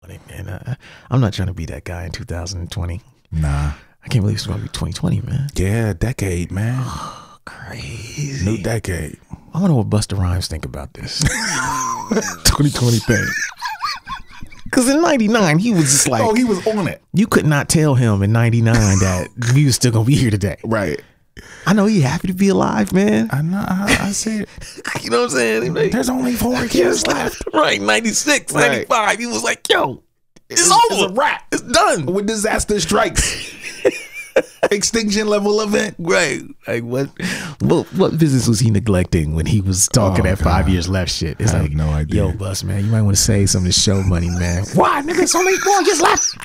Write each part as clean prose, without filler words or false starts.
And I'm not trying to be that guy in 2020. Nah. I can't believe it's going to be 2020, man. Yeah, decade, man. Oh, crazy. New decade. I wonder what Busta Rhymes think about this 2020 thing. Because in 99, he was just like... Oh, he was on it. You could not tell him in 99 that we was still going to be here today. Right. I know he happy to be alive, man. I know. I said... You know what I'm saying? There's only 4 years left. Right, 96, Right. 95. He was like, yo, it's over. It's a wrap. It's done. When disaster strikes. Extinction level event. Right. Like what business was he neglecting when he was talking that 5 years left shit? It's I like, have no idea. Yo, Bus, man, you might want to save some of this show money, man. Why, nigga? It's only 4 years left.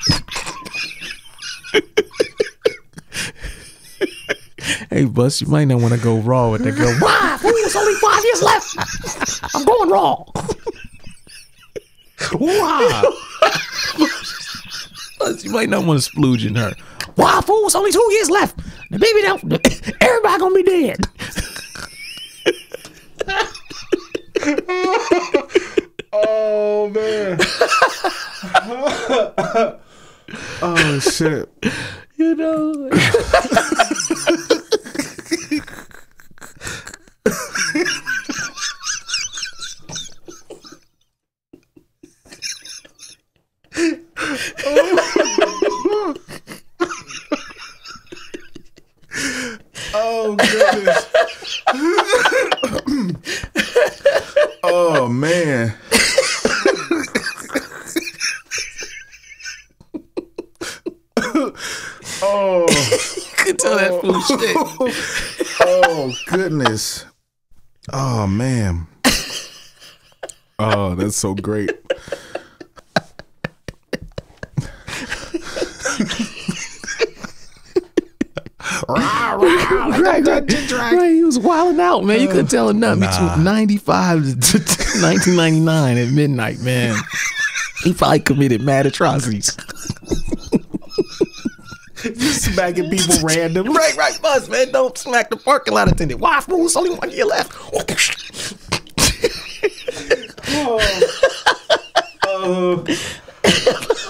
Hey, Bus, you might not want to go raw with that girl. Why? Fool, it's only 5 years left. I'm going raw. Wow. Bus, you might not want to splooge in her. Why, fool? It's only 2 years left. The baby don't. Everybody gonna be dead. Oh man. Oh shit. You know. Oh goodness. Oh man. Oh, You can tell that fool shit. oh goodness. Oh man. Oh, that's so great. Right, he was wilding out, man. You couldn't tell him nothing. Between 95 to 1999 at midnight, man. He probably committed mad atrocities. Just smacking people random. Right, Buzz, man. Don't smack the parking lot attendant. Why, fool? It's only 1 year left.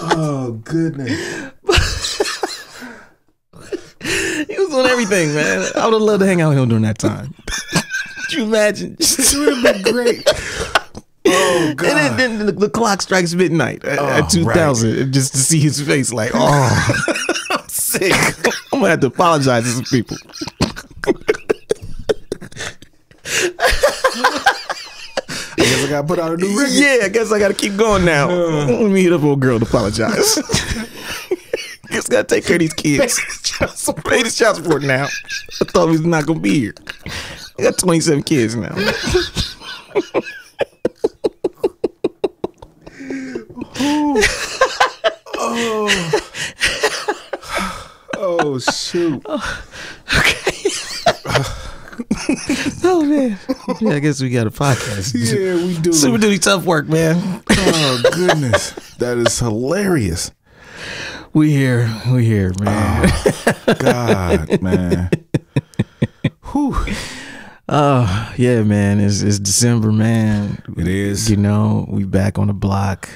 Oh goodness. He was doing everything, man. I would have loved to hang out with him during that time. Could you imagine? It would have been great. Oh god. And then the clock strikes midnight at 2000, right. Just to see his face, like, oh, I'm sick. I'm gonna have to apologize to some people. I guess I gotta put out a new record. Yeah, I guess I gotta keep going now. Let me hit up old girl to apologize. Guess I gotta take care of these kids. Pay this child support now. I thought we was not gonna be here. I got 27 kids now. Oh shoot. Okay. Oh man. Yeah, I guess we got a podcast. Yeah, we do. Super duty tough work, man. Oh goodness. That is hilarious. We here, man. Oh, God, man. Whew. Oh yeah, man. It's December, man. It is. You know, we back on the block,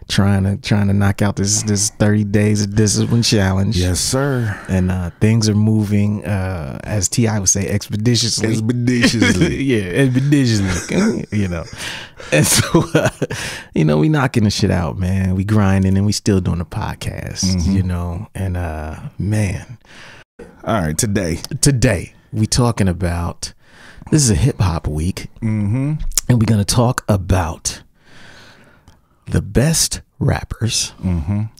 trying to knock out this 30 days of discipline challenge. Yes, sir. And things are moving, as T.I. would say, expeditiously. Yeah, expeditiously. You know. And so, you know, we knocking the shit out, man. We grinding and we still doing the podcast, you know. And man. All right, Today, we talking about, this is a hip hop week. And we're going to talk about the best rappers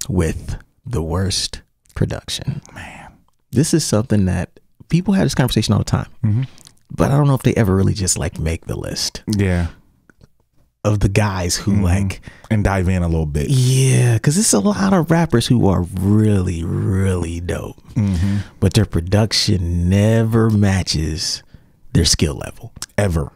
with the worst production. Man, this is something that people have this conversation all the time, but I don't know if they ever really just like make the list. Yeah. Of the guys who like and dive in a little bit. Yeah, because it's a lot of rappers who are really, really dope, but their production never matches their skill level. Ever.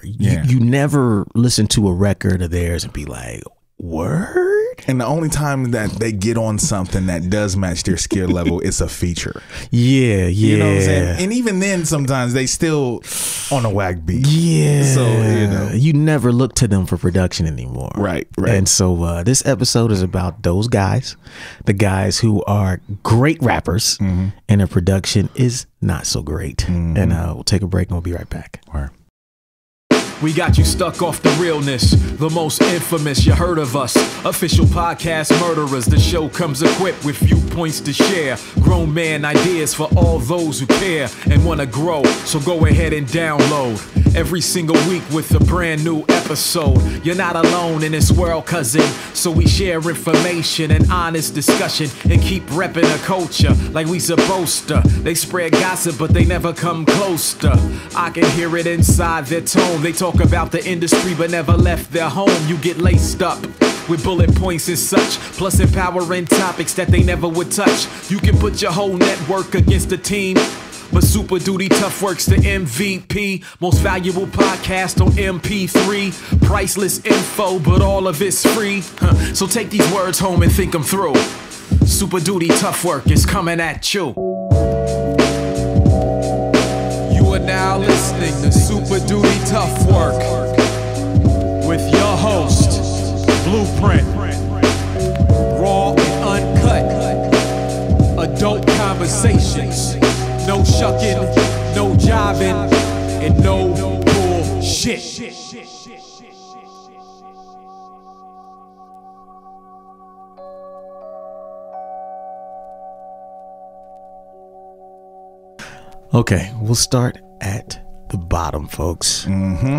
Yeah. You never listen to a record of theirs and be like, word? And the only time that they get on something that does match their skill level, it's a feature. Yeah. You know what I'm saying? And even then, sometimes they still on a whack beat. Yeah. So, you never look to them for production anymore. Right. And so this episode is about those guys, the guys who are great rappers and their production is not so great. And we'll take a break and we'll be right back. All right. We got you stuck off the realness, the most infamous, you heard of us. Official podcast murderers, the show comes equipped with viewpoints to share. Grown man ideas for all those who care and wanna grow, so go ahead and download. Every single week with a brand new episode. You're not alone in this world, cousin, so we share information and honest discussion and keep repping the culture like we supposed to. They spread gossip, but they never come close to. I can hear it inside their tone. They talk about the industry but never left their home. You get laced up with bullet points and such, plus empowering topics that they never would touch. You can put your whole network against the team, but Super Duty Tough Work's the MVP. Most valuable podcast on MP3. Priceless info, but all of it's free. So take these words home and think them through. Super Duty Tough Work is coming at you. You are now listening to Super Duty Tough Work with your host, Blueprint. Raw and uncut. Adult conversations. No shucking, no jiving, and no bullshit. Okay, we'll start at the bottom, folks.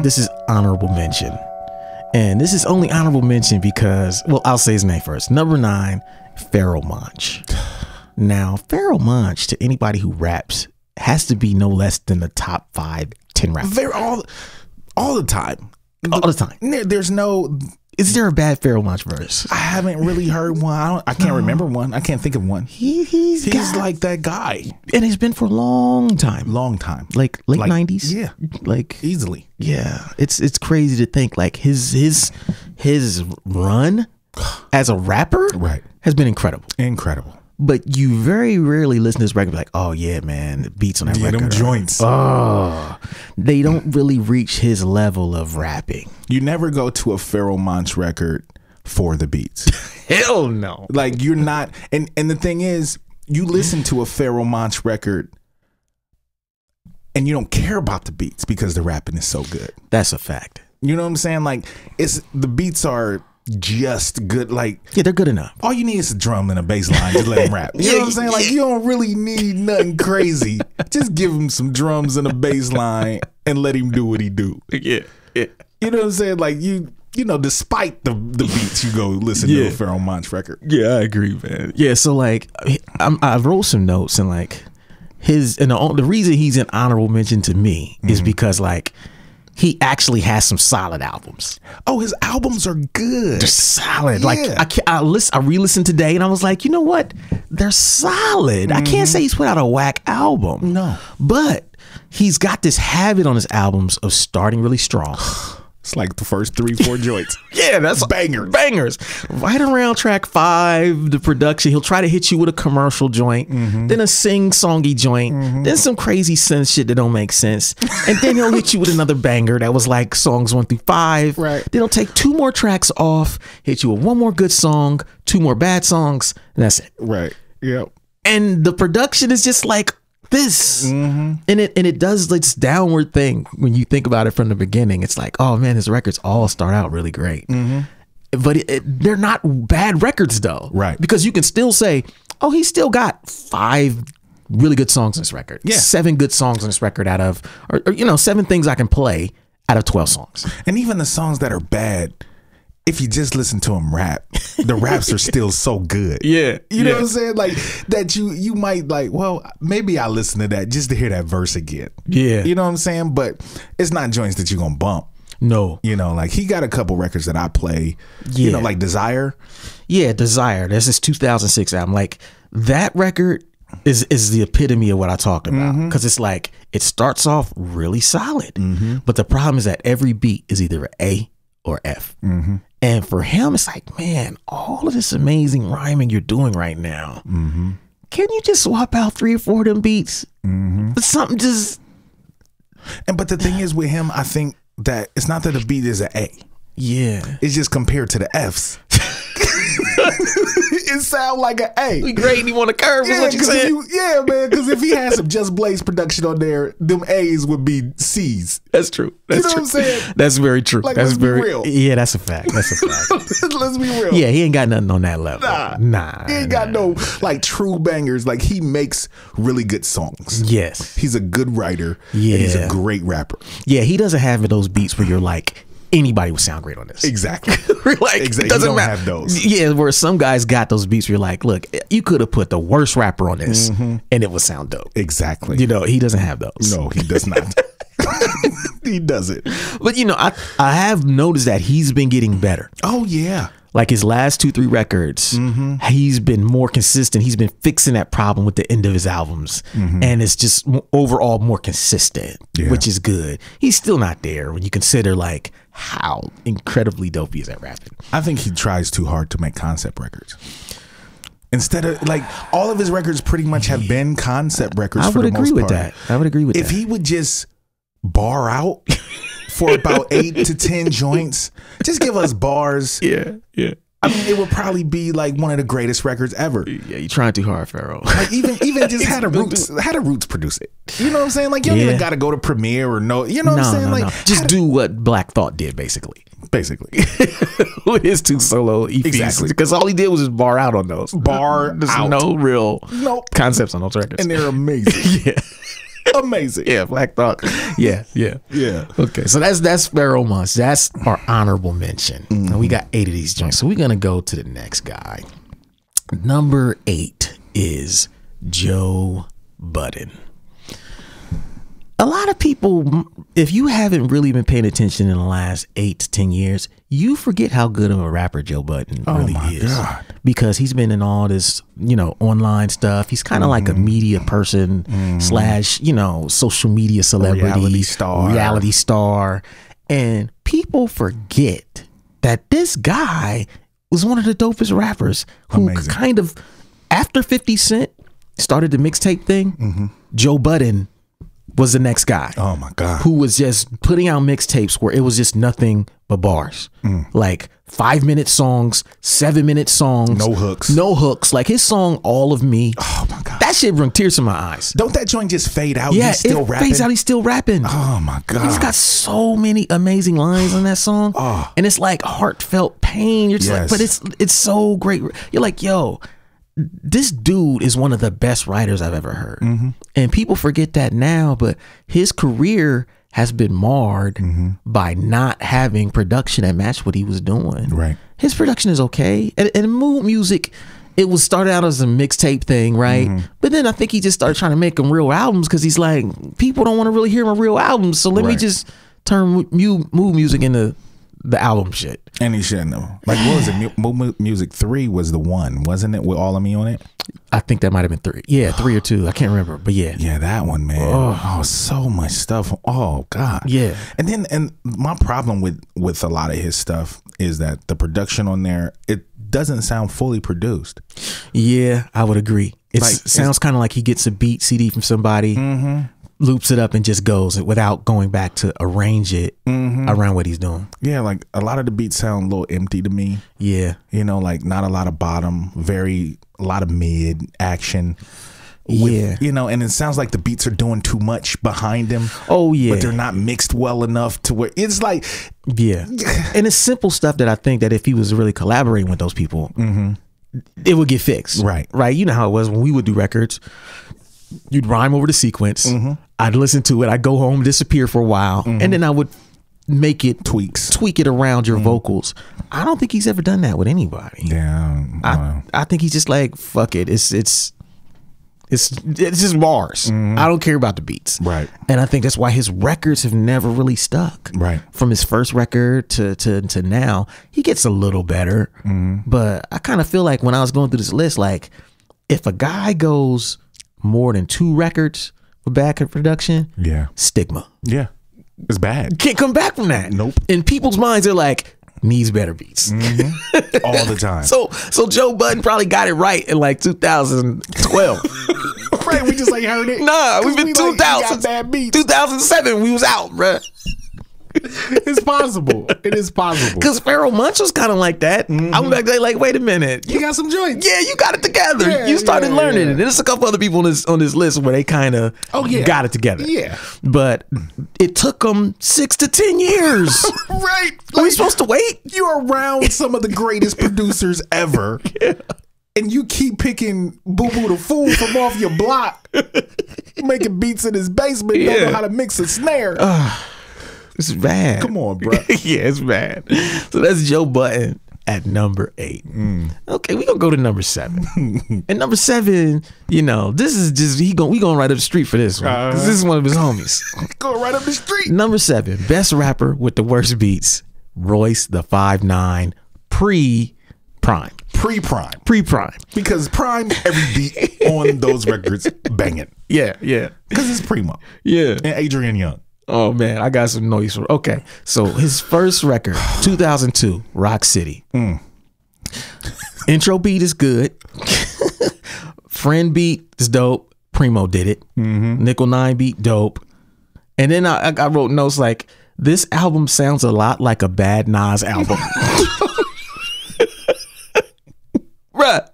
This is honorable mention. And this is only honorable mention because, well, I'll say his name first. Number 9, Pharoahe Monch. Now, Pharoahe Monch, to anybody who raps, has to be no less than the top 5, 10 rappers. All the time. All the time. There's no... Is there a bad Pharoahe Monch verse? I haven't really heard one. I can't remember one. I can't think of one. He's like that guy. And he's been for a long time. Long time. Like late 90s? Yeah. Like easily. Yeah. It's crazy to think like his run as a rapper has been incredible. Incredible. But you very rarely listen to this record and be like, oh yeah, man, the beats on that record. Them joints. They don't really reach his level of rapping. You never go to a Pharoahe Monch record for the beats. Hell no. Like you're not, and the thing is, you listen to a Pharoahe Monch record and you don't care about the beats because the rapping is so good. That's a fact. You know what I'm saying? Like the beats are just good. Like, yeah, they're good enough. All you need is a drum and a bass line to let him rap. You know what I'm saying? Like, you don't really need nothing crazy. Just give him some drums and a bass line and let him do what he do. Yeah. You know what I'm saying? Like, you know, despite the beats, you go listen to a Pharoahe Monch record. Yeah, I agree, man. Yeah, so like I wrote some notes and like the reason he's an honorable mention to me is because like he actually has some solid albums. Oh, his albums are good. They're solid. Yeah. Like I re-listened today and I was like, you know what? They're solid. I can't say he's put out a whack album. No. But he's got this habit on his albums of starting really strong. It's like the first 3-4 joints. Yeah, that's bangers. Right around track 5, the production, he'll try to hit you with a commercial joint, then a sing-songy joint, then some crazy synth shit that don't make sense, and then he'll hit you with another banger that was like songs 1 through 5. Right. Then he'll take 2 more tracks off, hit you with 1 more good song, 2 more bad songs, and that's it. Right. Yep. And the production is just like this, and it does its downward thing when you think about it from the beginning. It's like, oh man, his records all start out really great, but they're not bad records though, right? Because you can still say, oh, he's still got 5 really good songs on this record, 7 good songs on this record out of, or you know, 7 things I can play out of 12 songs. And even the songs that are bad, if you just listen to him rap, the raps are still so good. Yeah. You know what I'm saying? Like that you might like, well, maybe I'll listen to that just to hear that verse again. Yeah. You know what I'm saying? But it's not joints that you're going to bump. No. You know, like he got a couple records that I play, you know, like Desire. Yeah, Desire. There's this 2006 album. Like that record is the epitome of what I talked about. Because it's like, it starts off really solid. But the problem is that every beat is either an A or F. And for him, it's like, man, all of this amazing rhyming you're doing right now, can you just swap out 3 or 4 of them beats? But something just... But the thing is with him, I think that it's not that the beat is an A. Yeah. It's just compared to the Fs. It sound like an A. We grading him on the curve is what you said. Yeah, man, because if he had some Just Blaze production on there, them A's would be C's. That's true. That's you know true. what I'm saying? That's very true. Like, that's let's very be real. Yeah, that's a fact. That's a fact. Let's be real. Yeah, he ain't got nothing on that level. Nah. He ain't got no like true bangers. Like he makes really good songs. Yes. He's a good writer. Yeah. And he's a great rapper. Yeah, he doesn't have those beats where you're like, anybody would sound great on this. Exactly. Like, exactly. It doesn't you don't matter. have those. Yeah, where some guys got those beats where you're like, look, you could have put the worst rapper on this and it would sound dope. Exactly. You know, he doesn't have those. No, he does not. He doesn't. But you know, I have noticed that he's been getting better. Oh yeah. Like his last 2-3 records, he's been more consistent. He's been fixing that problem with the end of his albums. And it's just overall more consistent, which is good. He's still not there when you consider like how incredibly dope he is at rapping. I think he tries too hard to make concept records. Instead of like all of his records pretty much have been concept records for the most part. I would agree with that. I would agree with that. If he would just bar out for about 8 to 10 joints, just give us bars. Yeah. I mean, it would probably be like one of the greatest records ever. Yeah, you're trying too hard, Pharoahe. Like even just had a Roots produce it. You know what I'm saying? Like you don't even got to go to Premiere or no. You know what I'm saying? Like just do what Black Thought did, basically. With his 2 solo EPs. Exactly. Because all he did was just bar out on those. There's out. No real concepts on those records. And they're amazing. Yeah. Amazing. Yeah, Black Thought. Yeah. Okay, so that's Pharoahe Monch. That's our honorable mention. And we got 8 of these joints. So we're gonna go to the next guy. Number 8 is Joe Budden. A lot of people, if you haven't really been paying attention in the last 8 to 10 years, you forget how good of a rapper Joe Budden really is. God. Because he's been in all this, online stuff. He's kind of like a media person / social media celebrity, reality star. And people forget that this guy was one of the dopest rappers who kind of, after 50 Cent started the mixtape thing, Joe Budden was the next guy. Oh my God. Who was just putting out mixtapes where it was just nothing but bars. Like 5-minute songs, 7-minute songs. No hooks. No hooks. Like his song, All of Me. Oh my God. That shit bring tears to my eyes. Don't that joint just fade out? Yeah, he's still rapping. Fades out, he's still rapping. Oh my God. He's got so many amazing lines on that song. And it's like heartfelt pain. You're just like, but it's so great. You're like, yo, this dude is one of the best writers I've ever heard. And people forget that now, but his career has been marred by not having production that matched what he was doing. Right. His production is okay. And Mood Music, it was started out as a mixtape thing, right? But then I think he just started trying to make them real albums because he's like, people don't want to really hear my real albums, so let me just turn Mood Music into the album shit. And he shouldn't know. Like, what was it? Mood Music 3 was the one, wasn't it? With All of Me on it? I think that might have been 3. Yeah, 3 or 2. I can't remember, but yeah. Yeah, that one, man. Oh, so much stuff. Oh, God. Yeah. And my problem with a lot of his stuff is that the production on there, it doesn't sound fully produced. Yeah, I would agree. It sounds kind of like he gets a beat CD from somebody, loops it up and just goes without going back to arrange it around what he's doing. Yeah, like a lot of the beats sound a little empty to me. Yeah. Like not a lot of bottom, a lot of mid action. And it sounds like the beats are doing too much behind him. Oh yeah. But they're not mixed well enough to where it's like. Yeah. And it's simple stuff that I think that if he was really collaborating with those people, it would get fixed. Right. You know how it was when we would do records. You'd rhyme over the sequence. I'd listen to it. I'd go home, disappear for a while, and then I would make it tweak it around your vocals. I don't think he's ever done that with anybody. Yeah, I think he's just like, fuck it. It's just bars. I don't care about the beats. Right. And I think that's why his records have never really stuck. Right. From his first record to now, he gets a little better. But I kind of feel like when I was going through this list, like if a guy goes more than 2 records with bad production, stigma. Yeah. It's bad. Can't come back from that. Nope. In people's minds, they're like, needs better beats. All the time. So Joe Budden probably got it right in like 2012. Right, we just like heard it. Nah, we've been 2000. Got bad beats. 2007, we was out, bruh. It's possible. It is possible. Because Pharoahe Monch was kind of like that. I went back there like, wait a minute. You got some joints. Yeah, you got it together. Yeah, you started learning it. yeah. And there's a couple other people on this list where they kind of got it together. Yeah. But it took them 6 to 10 years. Right. Are we supposed to wait? You're around some of the greatest producers ever. Yeah. And you keep picking Boo Boo the Fool from off your block, making beats in his basement, don't know how to mix a snare. It's bad. Come on, bro. Yeah, it's bad. So that's Joe Budden at number 8. Okay, we gonna go to number 7. And number 7, you know, this is just we going right up the street for this one. 'Cause this is one of his homies. Go right up the street. Number 7, best rapper with the worst beats, Royce the 5'9", pre-prime. Pre-prime. Because prime, every beat on those records banging. Yeah. Because it's Primo. Yeah. And Adrian Young. Oh man, I got some noise for. Okay, so his first record, 2002, Rock City. Intro beat is good. Friend beat is dope. Primo did it. Nickel 9 beat dope. And then I wrote notes like, this album sounds a lot like a Bad Nas album. Bruh.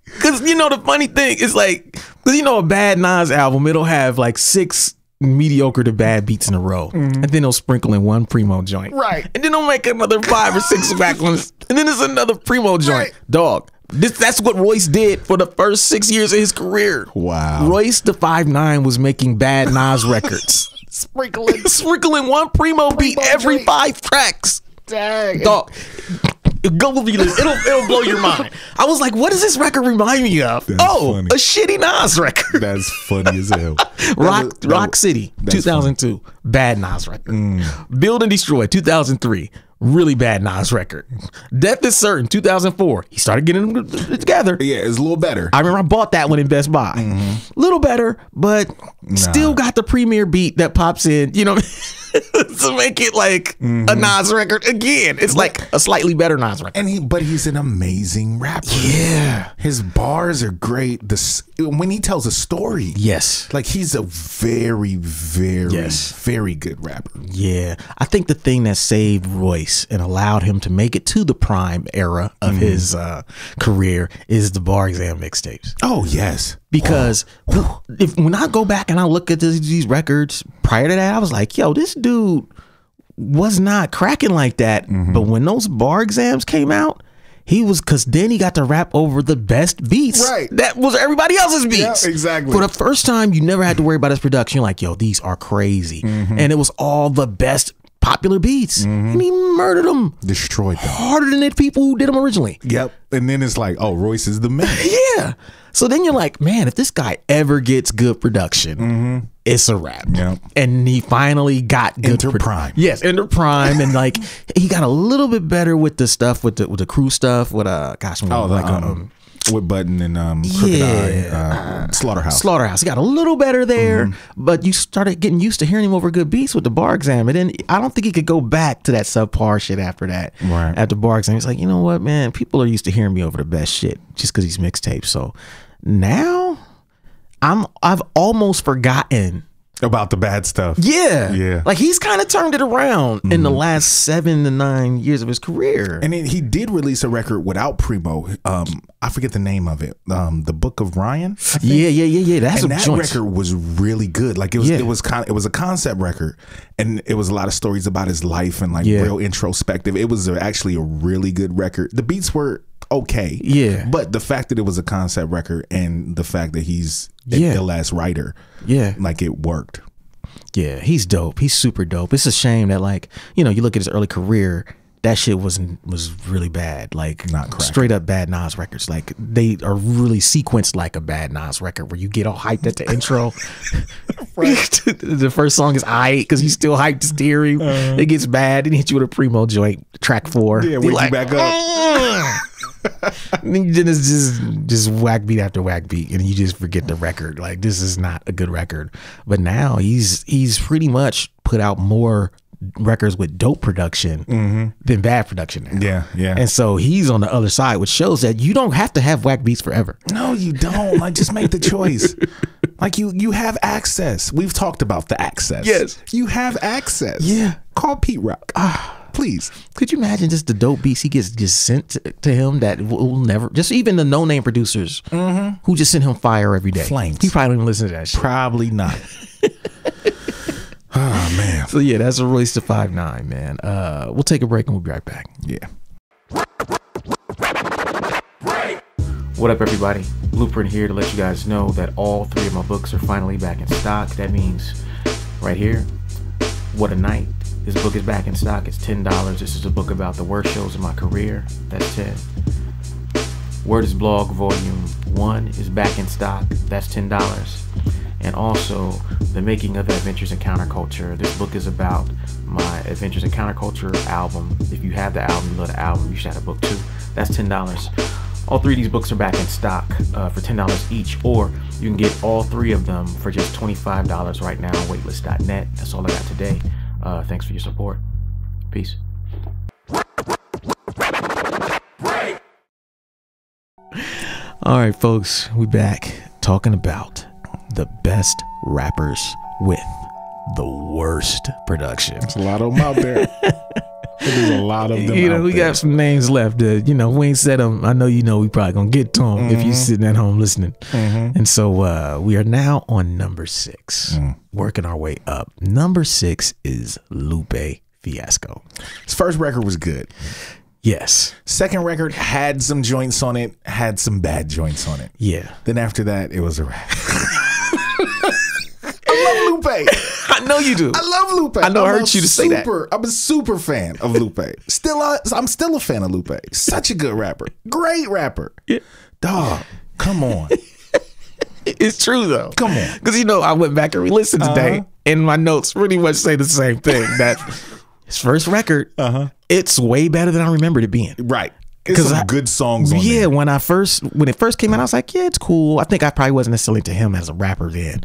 Because you know the funny thing is like, because you know a Bad Nas album, it'll have like 6 mediocre to bad beats in a row, and then they'll sprinkle in one Primo joint, right? And then they'll make another 5 or 6 back ones, and then there's another Primo joint. Right. Dog, that's what Royce did for the first 6 years of his career. Wow. Royce the 5'9" was making Bad Nas records, sprinkling one Primo beat every joint. 5 tracks. Dang. Dog. Go read it. It'll blow your mind. I was like, what does this record remind me of? That's funny. A shitty Nas record. That's funny as hell. Rock City, 2002. Funny. Bad Nas record. Build and Destroy, 2003. Really bad Nas record. Death is Certain, 2004. He started getting them together. Yeah, it's a little better. I remember I bought that one in Best Buy. Little better, but still got the premiere beat that pops in, you know, to make it like a Nas record again. It's like a slightly better Nas record. And but he's an amazing rapper. Yeah. His bars are great. When he tells a story. Yes. Like he's a very, very good rapper. Yeah. I think the thing that saved Royce and allowed him to make it to the prime era of his career is the Bar Exam mixtapes. Oh, yes. Because when I go back and I look at these records prior to that, I was like, yo, this dude was not cracking like that. But when those Bar Exams came out, he was, because then he got to rap over the best beats. Right. That was everybody else's beats. Yeah, exactly. For the first time, you never had to worry about his production. You're like, yo, these are crazy. And it was all the best popular beats, and he murdered them, destroyed them harder than the people who did them originally. Yep. And then it's like, oh, Royce is the man. Yeah. So then you're like, man, if this guy ever gets good production, it's a wrap. Yep. And he finally got good prime. Yes, enter prime, and like he got a little bit better with the stuff with the crew stuff with with Budden and Crooked Eye, Slaughterhouse. He got a little better there, but you started getting used to hearing him over good beats with the Bar Exam, and then I don't think he could go back to that subpar shit after that. Right. After Bar Exam, he's like, you know what, man? People are used to hearing me over the best shit just because he's mixtapes. So now I've almost forgotten about the bad stuff. Yeah. Like he's kind of turned it around in the last 7 to 9 years of his career. And he did release a record without Primo. I forget the name of it. The Book of Ryan. Yeah. That record was really good. Like it was a concept record, and it was a lot of stories about his life and like real introspective. It was actually a really good record. The beats were okay. Yeah. But the fact that it was a concept record and the fact that he's the last writer. Yeah. Like it worked. Yeah, he's dope. He's super dope. It's a shame that, like, you know, you look at his early career that shit was really bad. Like Not cracking. straight up Bad Nas records. Like they are really sequenced like a Bad Nas record where you get all hyped at the intro. The first song is aight because he's still hyped his theory. It gets bad, then he hits you with a primo joint, track 4. Yeah, wake you back up. And then it's just whack beat after whack beat, and you just forget the record. Like this is not a good record. But now he's pretty much put out more records with dope production than bad production now. Yeah. And so he's on the other side, which shows that you don't have to have whack beats forever. No, you don't. Like, just make the choice. Like you have access. We've talked about the access. Yes. You have access. Yeah. Call Pete Rock. Please. Could you imagine just the dope beats he gets just sent to him that will never, just even the no-name producers who just send him fire every day. Flames. He probably don't even listen to that shit. Probably not. Oh, man. So yeah, that's a Royce to 5'9", man. We'll take a break and we'll be right back. Yeah. What up, everybody? Blueprint here to let you guys know that all 3 of my books are finally back in stock. That means right here, What a Night. This book is back in stock. It's $10. This is a book about the worst shows of my career. That's 10. Word is Blog Volume 1 is back in stock. That's $10. And also The Making of Adventures in Counterculture. This book is about my Adventures in Counterculture album. If you have the album, you love the album, you should have a book too. That's $10. All 3 of these books are back in stock for $10 each, or you can get all 3 of them for just $25 right now on waitlist.net. That's all I got today. Thanks for your support. Peace. All right, folks, we back talking about the best rappers with the worst production. There's a lot of them out there. There's a lot of them You know, out we there. got some names left. You know, we ain't said them. I know you know we probably gonna get to them if you sitting at home listening. And so we are now on number 6, working our way up. Number 6 is Lupe Fiasco. His first record was good. Yes. Second record had some joints on it, had some bad joints on it. Yeah. Then after that, it was a wrap. I love Lupe. I know you do. I love Lupe. I know it hurts you to say that. I'm a super fan of Lupe. I'm still a fan of Lupe. Such a good rapper. Great rapper. Yeah. Dog, come on. It's true though. Come on. Because you know, I went back and re-listened today, and my notes pretty much say the same thing. That his first record, it's way better than I remembered it being. Right. It's some good songs on there. When it first came out, I was like, yeah, it's cool. I think I probably wasn't necessarily into him as a rapper then.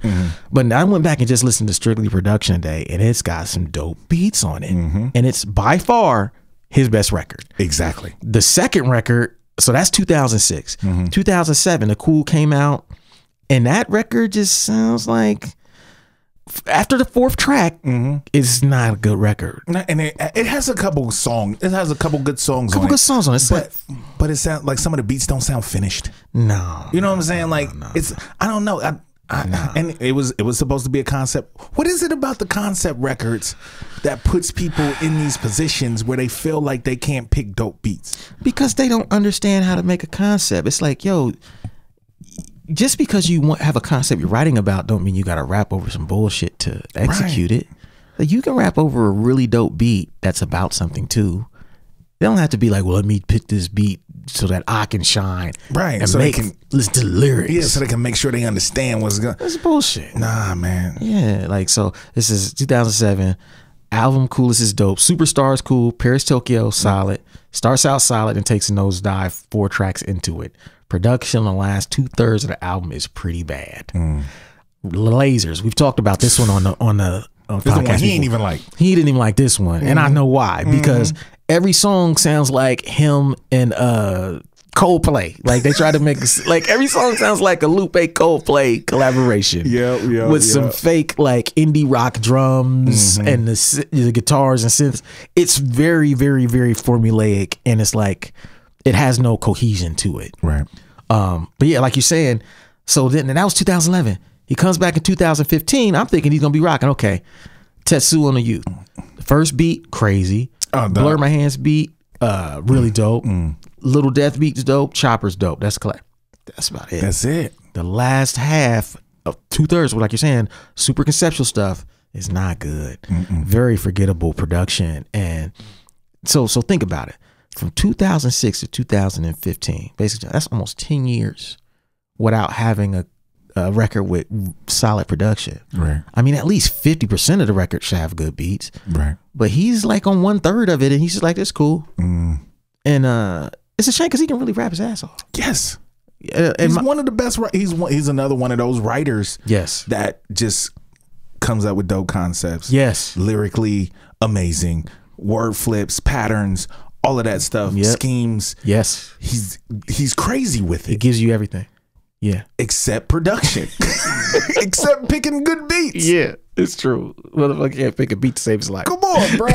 But I went back and just listened to Strictly Production today, and it's got some dope beats on it. And it's by far his best record. Exactly. The second record, so that's 2006. 2007, The Cool came out, and that record just sounds like, after the 4th track, it's not a good record. And it has a couple songs. It has a couple good songs on it. Couple good songs on it. But it sounds like some of the beats don't sound finished. No. You know what I'm saying? Like, it's, I don't know. And it was supposed to be a concept. What is it about the concept records that puts people in these positions where they feel like they can't pick dope beats? Because they don't understand how to make a concept. It's like, yo, just because you have a concept you're writing about don't mean you got to rap over some bullshit to execute it. Like, you can rap over a really dope beat that's about something too. They don't have to be like, well, let me pick this beat so that I can shine. Right. And so make, they can listen to the lyrics. Yeah, so they can make sure they understand what's going on. That's bullshit. Nah, man. Yeah, like, so this is 2007. Album Coolest is dope. Superstar is cool. Paris Tokyo, solid. Starts out solid and takes a nosedive 4 tracks into it. Production, the last 2/3 of the album is pretty bad. Lasers. We've talked about this one on the podcast. One he ain't even like. He didn't even like this one, and I know why. Because every song sounds like him and Coldplay. Like, they try to make like every song sounds like a Lupe Coldplay collaboration. With some fake like indie rock drums and the guitars and synths. It's very, very, very formulaic, and it's like it has no cohesion to it. Right. But yeah, like you're saying, so then, and that was 2011. He comes back in 2015. I'm thinking he's gonna be rocking. Okay, Tetsu on the Youth. First beat, crazy. Blur My Hands beat, really dope. Little Death beat's dope. Chopper's dope. That's about it. That's it. The last half of 2/3, like you're saying, super conceptual stuff is not good. Very forgettable production, and So think about it. From 2006 to 2015, basically, that's almost 10 years without having a record with solid production. Right. I mean, at least 50% of the record should have good beats. Right. But he's like on 1/3 of it, and he's just like, "It's cool." And it's a shame because he can really rap his ass off. Yes. He's one of the best. He's another one of those writers. Yes. That just comes up with dope concepts. Yes. Lyrically amazing. Word flips, patterns, all of that stuff. Yep. Schemes. Yes. He's crazy with it. It gives you everything. Yeah. Except production. Except picking good beats. Yeah, it's true. Motherfucker can't pick a beat to save his life. Come on, bro.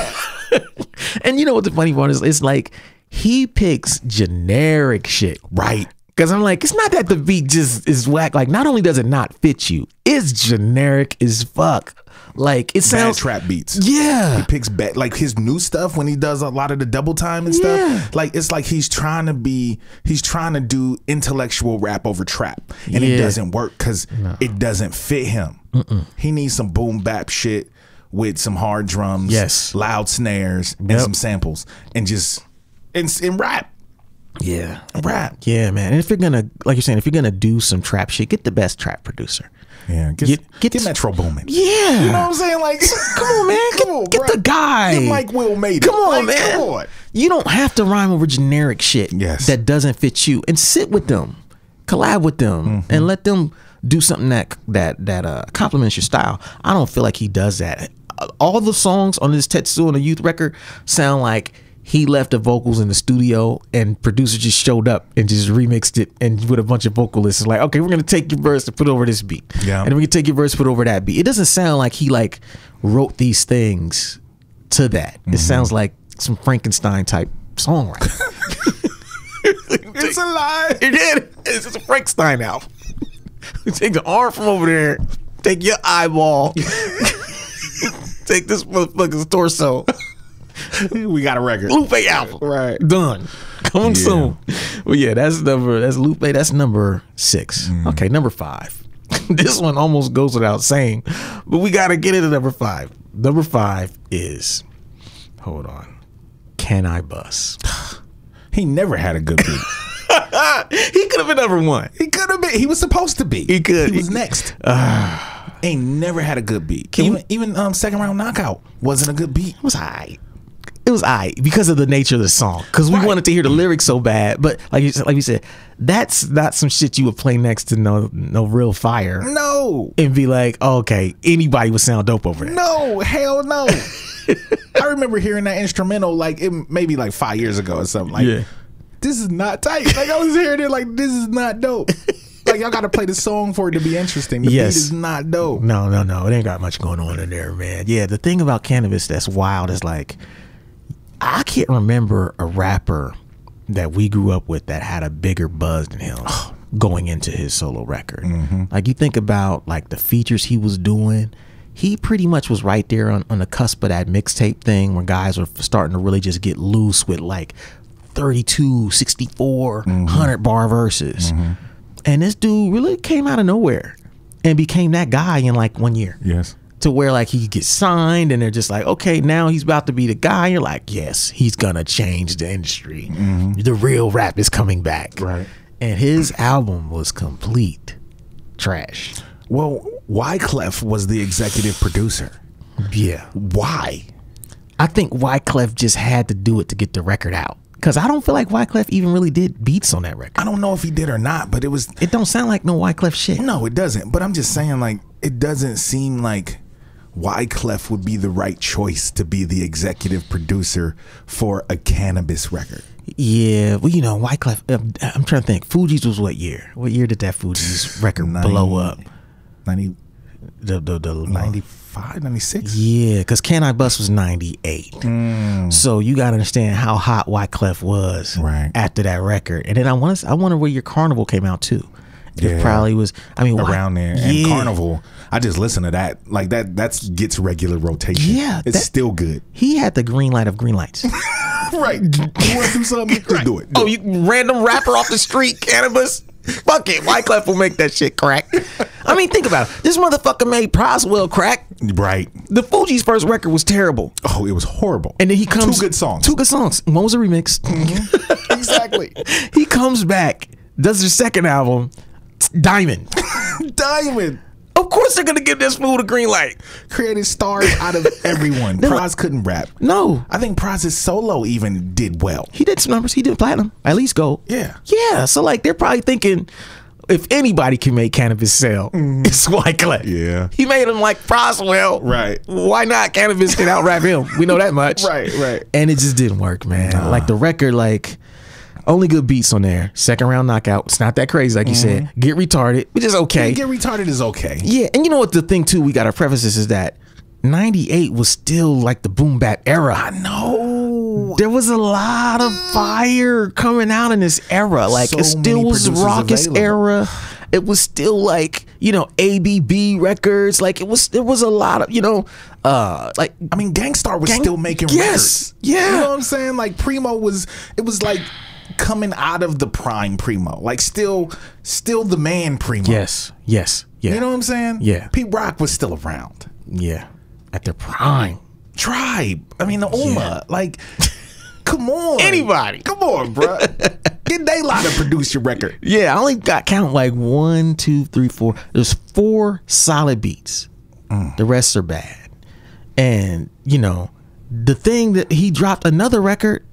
And you know what the funny part is? It's like he picks generic shit. Right. Because I'm like, it's not that the beat just is whack. Like, not only does it not fit you, it's generic as fuck. Like, it sounds bad trap beats. Yeah. He picks bad, like his new stuff when he does a lot of the double time and stuff. Like, it's like he's trying to do intellectual rap over trap, and it doesn't work because it doesn't fit him. He needs some boom bap shit with some hard drums, loud snares, and some samples, and just in rap. Yeah. Rap. Yeah, man. And if you're gonna, like you're saying, if you're gonna do some trap shit, get the best trap producer. Yeah, get Metro Boomin. Yeah. You know what I'm saying? Like, come on, man. Get the guy. Get Mike Will made it. Come on, like, man. Come on. You don't have to rhyme over generic shit that doesn't fit you. And sit with them, collab with them, and let them do something that complements your style. I don't feel like he does that. All the songs on this Tetsu and the Youth record sound like he left the vocals in the studio and producer just showed up and just remixed it and with a bunch of vocalists. Like, okay, we're going to take your verse and put over this beat. Yeah. And we're going to take your verse, put over that beat. It doesn't sound like he like wrote these things to that. It sounds like some Frankenstein type songwriting. It's a lie. It is. It's just a Frankenstein album. Take the arm from over there. Take your eyeball. Take this motherfucker's torso. We got a record. Lupe album. Right. Done. Coming soon. Well, yeah, that's Lupe. That's number 6. Okay, number 5. This one almost goes without saying, but we got to get into number 5. Number 5 is, hold on, Canibus. He never had a good beat. He could have been number 1. He could have been. He was supposed to be. He could. He was next. Ain't never had a good beat. Even second round knockout wasn't a good beat. It was alright. It was alright because of the nature of the song. Because we wanted to hear the lyrics so bad. But like you said, that's not some shit you would play next to no real fire. No. And be like, oh, okay, anybody would sound dope over that. No, hell no. I remember hearing that instrumental like maybe like 5 years ago or something. Like, this is not tight. Like, I was hearing it like, this is not dope. Like, y'all got to play the song for it to be interesting. The beat is not dope. No. It ain't got much going on in there, man. Yeah, the thing about Canibus that's wild is like, I can't remember a rapper that we grew up with that had a bigger buzz than him going into his solo record. Like, you think about like the features he was doing, he pretty much was right there on the cusp of that mixtape thing where guys were starting to really just get loose with like 32, 64, 100 bar verses. And this dude really came out of nowhere and became that guy in like 1 year. Yes. To where like he gets signed and they're just like, okay, now he's about to be the guy. You're like, yes, he's gonna change the industry. The real rap is coming back. Right. And his album was complete trash. Well, Wyclef was the executive producer. Yeah. Why? I think Wyclef just had to do it to get the record out. Because I don't feel like Wyclef even really did beats on that record. I don't know if he did or not, but it don't sound like no Wyclef shit. No, it doesn't. But I'm just saying, like, it doesn't seem like Wyclef would be the right choice to be the executive producer for a Canibus record. Yeah, well, you know, Wyclef, I'm trying to think. Fugees was what year? What year did that Fugees record blow up? 90, the 95, 96? Yeah, because Canibus was 98. So you got to understand how hot Wyclef was after that record. And then I wonder where your Carnival came out too. It probably was, I mean, around there. And Carnival, I just listen to that. Like that gets regular rotation. Yeah. It's still good. He had the green light of green lights. Right. You want to do something? Just do it. You random rapper off the street, Canibus. Fuck it. Wyclef will make that shit crack. I mean, think about it. This motherfucker made Proswell crack. Right. The Fugees' first record was terrible. Oh, it was horrible. And then he comes. Two good songs. One was a remix. Exactly. He comes back, does their second album, Diamond. Diamond. Of course they're gonna give this fool the green light. Created stars out of everyone. Pras couldn't rap. No. I think Pras's solo even did well. He did some numbers. He did platinum. At least gold. Yeah. Yeah. So like they're probably thinking, if anybody can make Canibus sell, it's Wyclef. Yeah. He made him like Proswell. Right. Why not? Canibus can out rap him. We know that much. Right. And it just didn't work, man. Like the record, like only good beats on there. Second round knockout. It's not that crazy, like you said. Get Retarded, which is okay. Get Retarded is okay. Yeah. And you know what the thing too, we gotta preface this is that 98 was still like the boom bap era. I know. There was a lot of fire coming out in this era. Like So it still many was producers raucous available. era. It was still like, you know, ABB records. Like there was a lot of, you know, like I mean, Gangstar was still making yes, records. yeah. You know what I'm saying? Like Primo was like coming out of the prime Primo. Like still the man Primo. Yes. You You know what I'm saying? Yeah. Pete Rock was still around. Yeah. At their prime. Tribe. I mean, the Uma. Like, come on. Anybody. Come on, bro. Get Daylight to produce your record. Yeah, I only got count like 1, 2, 3, 4. There's 4 solid beats. The rest are bad. And, you know, the thing that he dropped another record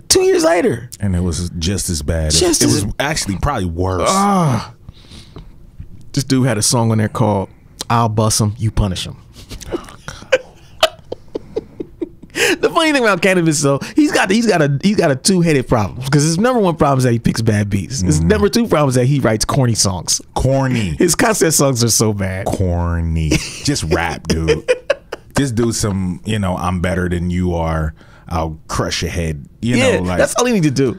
2 years later. And it was just as bad. Just it as- was actually probably worse. This dude had a song on there called I'll Bust 'Em, You Punish 'Em. The funny thing about Canibus, though, he's got a two-headed problem, because his number one problem is that he picks bad beats. His number two problem is that he writes corny songs. Corny. His concept songs are so bad. Corny. Just rap, dude. Just do some, you know, I'm better than you are. I'll crush your head. You know, like that's all he need to do.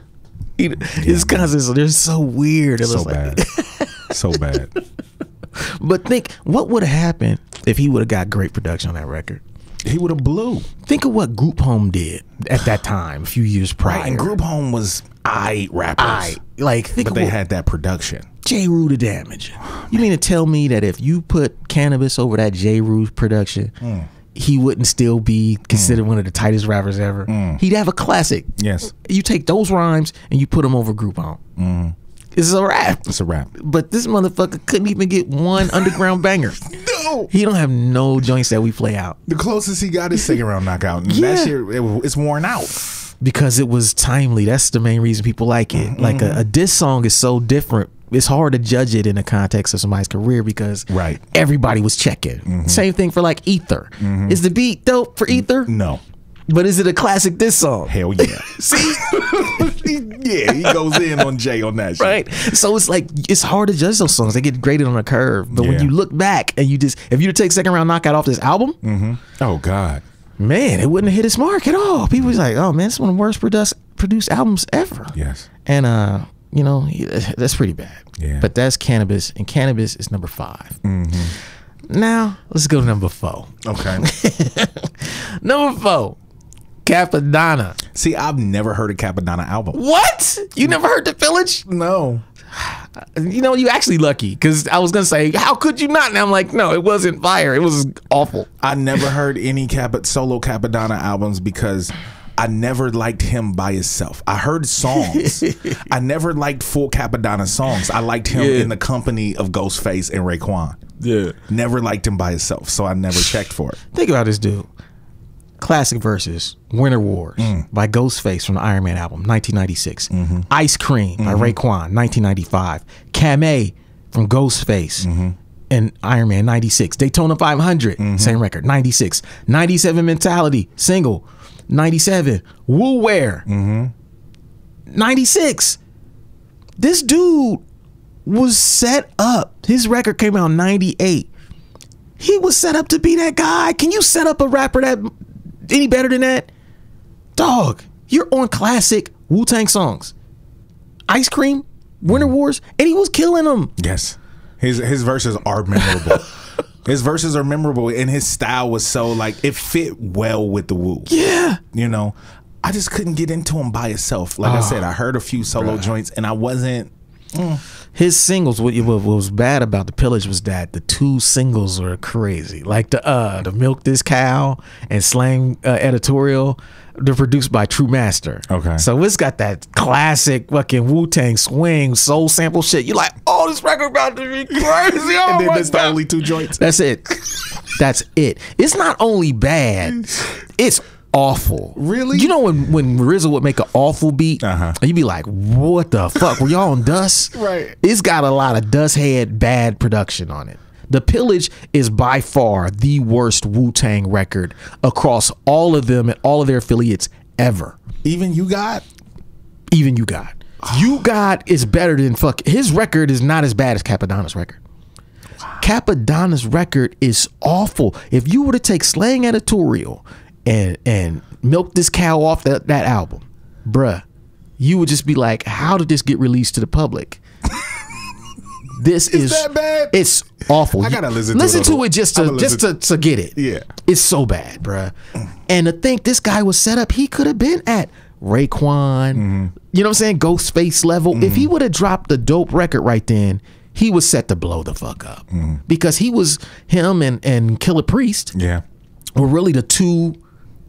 His concepts, they're so weird. It so was like, bad. So bad. but think, what would have happened if he would have got great production on that record? He would have blew. Think of what Group Home did at that time, a few years prior. Right, and Group Home was rappers. Like, think but of they what had that production. J. Rue the Damage. You mean to tell me that if you put Canibus over that J. Rue production, he wouldn't still be considered one of the tightest rappers ever? He'd have a classic. Yes. You take those rhymes and you put them over Group Home. It's a rap. It's a rap. But this motherfucker couldn't even get one underground banger. No. He don't have no joints that we play out. The closest he got is Second Round Knockout. And Yeah. that shit, it's worn out. Because it was timely. That's the main reason people like it. Like a diss song is so different. It's hard to judge it in the context of somebody's career because Right. everybody was checking. Same thing for like Ether. Is the beat dope for Ether? No. But is it a classic diss song? Hell yeah. See? Yeah, he goes in on Jay on that shit. Right. So it's like, it's hard to judge those songs. They get graded on a curve. But when Yeah. you look back and you just, if you were to take Second Round Knockout off this album, Oh, God. man, it wouldn't have hit its mark at all. People was like, oh man, it's one of the worst produced albums ever. Yes. And you know, that's pretty bad. Yeah. But that's Canibus, and Canibus is number 5. Now let's go to number 4. Okay. Number 4, Cappadonna. See, I've never heard a Cappadonna album. What? You never heard The Village? No. You know, you actually lucky, because I was gonna say, how could you not? And I'm like, no, it wasn't fire. It was awful. I never heard any solo Cappadonna albums because I never liked him by himself. I heard songs. I never liked full Cappadonna songs. I liked him in the company of Ghostface and Raekwon. Yeah. Never liked him by himself, so I never checked for it. Think about this dude. Classic verses, Winter Wars by Ghostface from the Iron Man album, 1996. Ice Cream by Raekwon, 1995. Camé from Ghostface and Iron Man, 96. Daytona 500, same record, 96. 97 Mentality, single, 97. Woo Wear, 96. This dude was set up. His record came out in 98. He was set up to be that guy. Can you set up a rapper that any better than that? Dog, you're on classic Wu-Tang songs. Ice Cream, Winter Wars, and he was killing them. Yes. His verses are memorable. His verses are memorable, and his style was so, like, it fit well with the Wu. Yeah. You know, I just couldn't get into him by itself. Like I said, I heard a few solo joints, and I wasn't. his singles, what was bad about the Pillage was that the 2 singles were crazy. Like the Milk This Cow and Slang Editorial, they're produced by True Master. Okay. So it's got that classic fucking Wu-Tang swing soul sample shit. You're like, oh, this record about to be crazy. Oh, and then that's the only 2 joints. That's it. That's it. It's not only bad, it's awful. Really? You know when RZA would make an awful beat, and you'd be like, what the fuck? Were y'all on Dust? Right. It's got a lot of Dust Head bad production on it. The Pillage is by far the worst Wu-Tang record across all of them and all of their affiliates ever. Even You Got? Even You Got. You Got is better than fuck. His record is not as bad as Cappadonna's record. Wow. Cappadonna's record is awful. If you were to take Slang Editorial and Milk This Cow off that album, bruh, you would just be like, how did this get released to the public? This is that bad? It's awful. I gotta listen to it just to get it. Yeah, it's so bad, bruh. And to think this guy was set up, he could have been at Raekwon, you know what I'm saying, Ghostface level. If he would have dropped the dope record right then, he was set to blow the fuck up. Because him and Killer Priest, were really the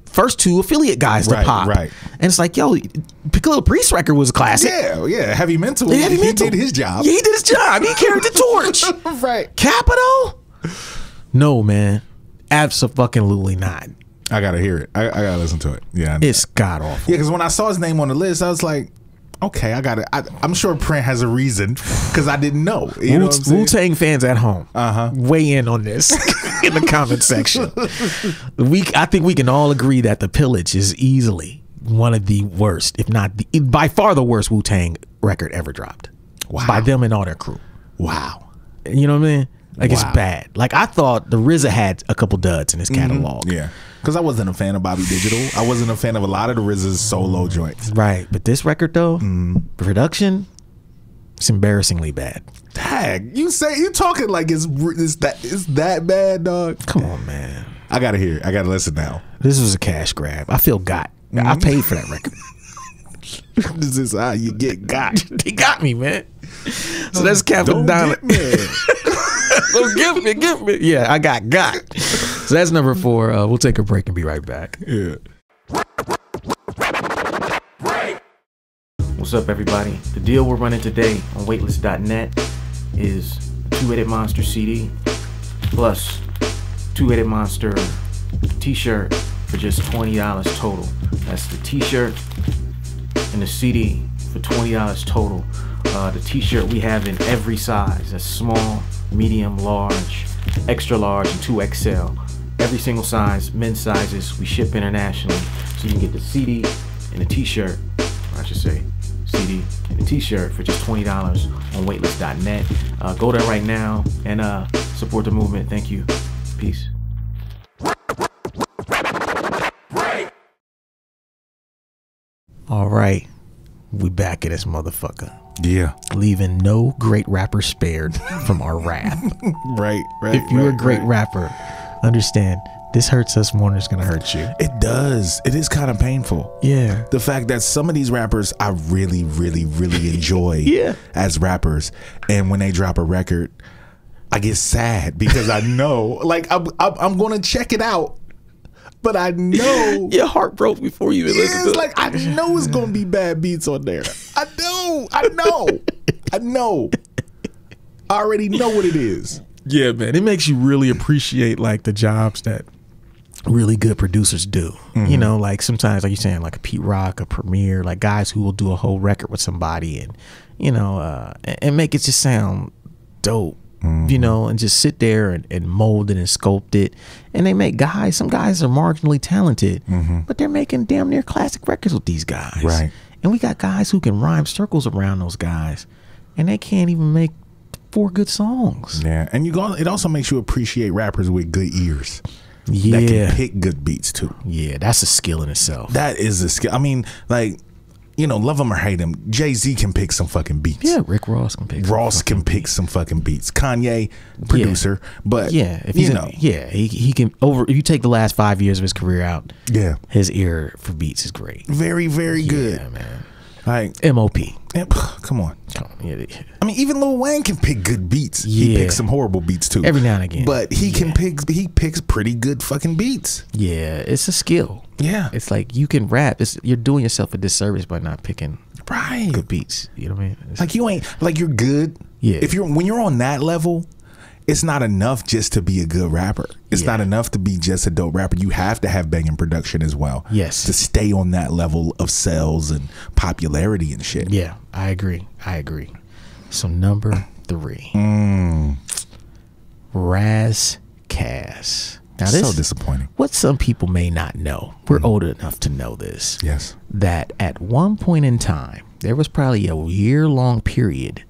first two affiliate guys to pop. Right. And it's like, yo, Killer Priest record was a classic. Yeah. Heavy Mental. He did his job. Yeah, he did his job. He carried the torch. Right. Capital? No, man. Absolutely not. I gotta hear it. I gotta listen to it. Yeah. It's god awful. Yeah, because when I saw his name on the list, I was like, okay, I got it. I'm sure Print has a reason because I didn't know. You know what I'm saying? Wu-Tang fans at home, weigh in on this in the comment section. I think we can all agree that The Pillage is easily one of the worst, if not by far the worst Wu-Tang record ever dropped. Wow. By them and all their crew. Wow. You know what I mean? Like, it's bad. Like, I thought the RZA had a couple duds in his catalog. Yeah. Because I wasn't a fan of Bobby Digital. I wasn't a fan of a lot of the RZA's solo joints. Right. But this record, though, production, it's embarrassingly bad. Dang. You talking like it's that bad, dog? Come on, man. I got to hear it. I got to listen now. This was a cash grab. I feel got. I paid for that record. This is how you get got. They got me, man. So that's Cappadonna. Don't give me. Yeah, I got. So that's number 4. We'll take a break and be right back. Yeah. What's up, everybody? The deal we're running today on waitlist.net is 2-Headed Monster CD plus 2-Headed Monster t-shirt for just $20 total. That's the t-shirt and the CD for $20 total. The t-shirt we have in every size. That's small, medium, large, extra large, and 2XL. Every single size, men's sizes, we ship internationally. So you can get the CD and the t-shirt, or I should say CD and the t-shirt for just $20 on waitlist.net. Go there right now and support the movement. Thank you. Peace. All right, we back at this motherfucker. Yeah. Leaving no great rapper spared from our rap. Right. If you're a great rapper, understand this hurts us more than it's gonna hurt you. It does. It is kind of painful. Yeah. The fact that some of these rappers I really, really, really enjoy as rappers, and when they drop a record, I get sad because I know, like, I'm gonna check it out. But I know your heart broke before you even listened to it. Like, I know it's gonna be bad beats on there. I know. I already know what it is. Yeah, man. It makes you really appreciate like the jobs that really good producers do. You know, like sometimes, like you're saying, like a Pete Rock, a Premier, like guys who will do a whole record with somebody and, you know, and make it just sound dope. You know, and just sit there and mold it and sculpt it. And they make some guys are marginally talented, but they're making damn near classic records with these guys. Right. And we got guys who can rhyme circles around those guys, and they can't even make 4 good songs. Yeah, and it also makes you appreciate rappers with good ears. Yeah. That can pick good beats too. Yeah, that's a skill in itself. That is a skill. I mean, like, you know, love him or hate him, Jay-Z can pick some fucking beats. Yeah, Rick Ross can pick some fucking beats. Kanye, producer, but if you know, he can if you take the last 5 years of his career out, yeah, his ear for beats is great. Very, very good. Yeah, man. Like MOP. Come on. I mean, even Lil Wayne can pick good beats. He picks some horrible beats too. Every now and again. But he picks pretty good fucking beats. Yeah, it's a skill. Yeah. It's like you can rap. You're doing yourself a disservice by not picking good beats. You know what I mean? Like you ain't like you're good. Yeah. When you're on that level, it's not enough just to be a good rapper. It's not enough to be just a dope rapper. You have to have banging production as well. Yes. To stay on that level of sales and popularity and shit. Yeah, I agree. So number 3. Ras Kass. Now this so disappointing. What some people may not know. We're old enough to know this. Yes. That at one point in time, there was probably a year-long period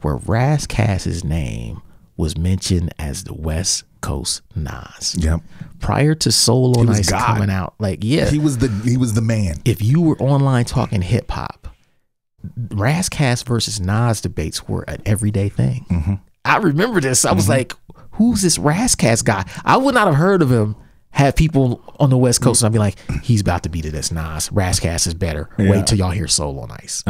where Ras Kass's name was mentioned as the West Coast Nas. Yep. Prior to Soul on Ice coming out, he was the man. If you were online talking hip hop, Ras Kass versus Nas debates were an everyday thing. I remember this. I was like, "Who's this Ras Kass guy?" I would not have heard of him. Had people on the West Coast, and I'd be like, "He's about to beat it. That's Nas. Ras Kass is better. Wait till y'all hear Soul on Ice."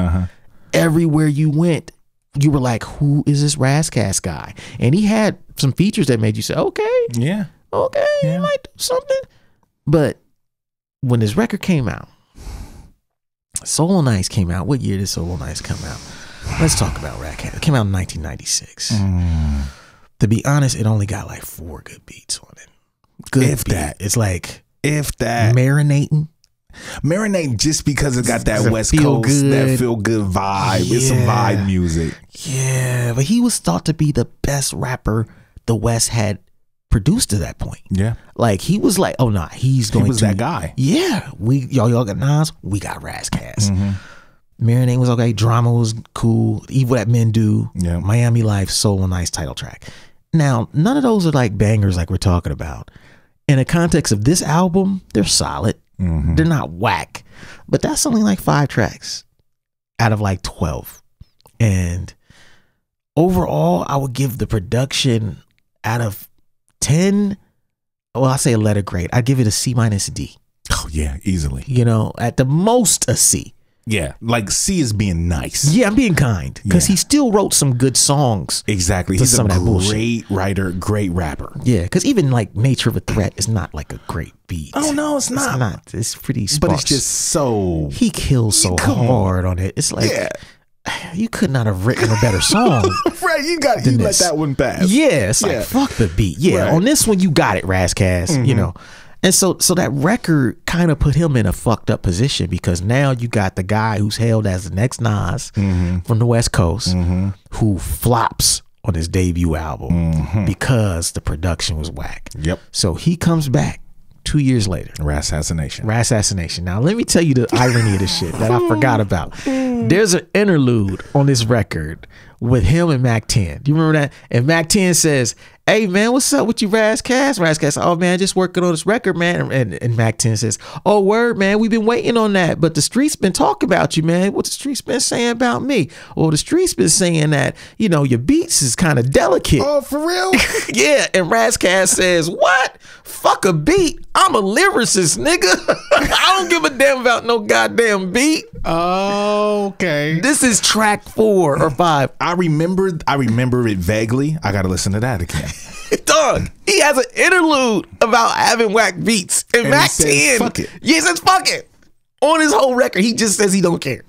Everywhere you went, you were like, who is this Ras Kass guy? And he had some features that made you say, okay, he might do something. But when this record came out, Soul on Ice came out. What year did Soul on Ice come out? Let's talk about Ras Kass. It came out in 1996. To be honest, it only got like 4 good beats on it. If that. It's like, if that. Marinate just because it got that West Coast, that feel good vibe. It's some vibe music. Yeah, but he was thought to be the best rapper the West had produced to that point. Yeah. Like he was like, oh nah, he was that guy. Yeah. Y'all got Nas, we got Ras Kass. Marinate was okay, Drama was cool, Evil That Men Do, Miami Life, Soul on Ice title track. Now, none of those are like bangers like we're talking about. In the context of this album, they're solid. They're not whack, but that's only like 5 tracks out of like 12. And overall, I would give the production out of 10. Well, I say a letter grade. I'd give it a C-D. Oh yeah, easily. You know, at the most a C. Yeah, like C is being nice. Yeah, I'm being kind because he still wrote some good songs. Exactly, he's a great writer, great rapper. Yeah, because even like Nature of a Threat is not like a great beat. Oh no, it's not. It's not. It's pretty sparse. But it's just so he kills so hard on it. It's like you could not have written a better song. Right, you let that one pass. Yeah, it's like fuck the beat. Yeah, on this one you got it, Ras Kass. You know. And so that record kind of put him in a fucked up position because now you got the guy who's hailed as the next Nas from the West Coast who flops on his debut album because the production was whack. Yep. So he comes back 2 years later. Ras Assassination. Now let me tell you the irony of this shit that I forgot about. There's an interlude on this record with him and Mac 10. Do you remember that? And Mac 10 says, "Hey man, what's up with you, Ras Kass?" Ras Kass, "Oh man, just working on this record, man." And Mac 10 says, "Oh word, man, we've been waiting on that, but the streets been talking about you, man. What the streets been saying about me?" "Well, the streets been saying that, you know, your beats is kind of delicate." Oh, for real? Yeah. And Ras Kass says, "What? Fuck a beat. I'm a lyricist, nigga. I don't give a damn about no goddamn beat." Okay. This is track 4 or 5. I remember it vaguely. I gotta listen to that again. Dog, he has an interlude about having whack beats. And Mac 10, fuck it. Yeah, he says fuck it. On his whole record, he just says he don't care.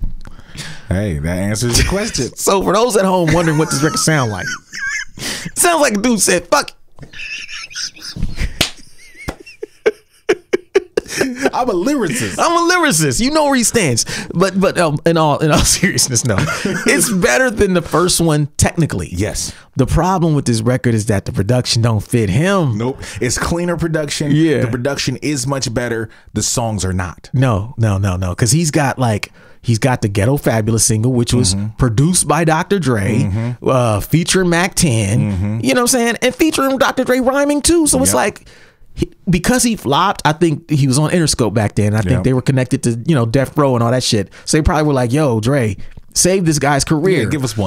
Hey, that answers the question. So for those at home wondering what this record sound like, it sounds like a dude said fuck it. I'm a lyricist. You know where he stands. But in all seriousness, no. It's better than the first one technically. Yes. The problem with this record is that the production don't fit him. Nope. It's cleaner production. Yeah. The production is much better. The songs are not. No. Because he's got the Ghetto Fabulous single, which was produced by Dr. Dre, featuring Mac 10. You know what I'm saying? And featuring Dr. Dre rhyming too. So it's like, because he flopped, I think he was on Interscope back then. I think they were connected to, you know, Death Row and all that shit. So they probably were like, "Yo, Dre, save this guy's career. Yeah, give us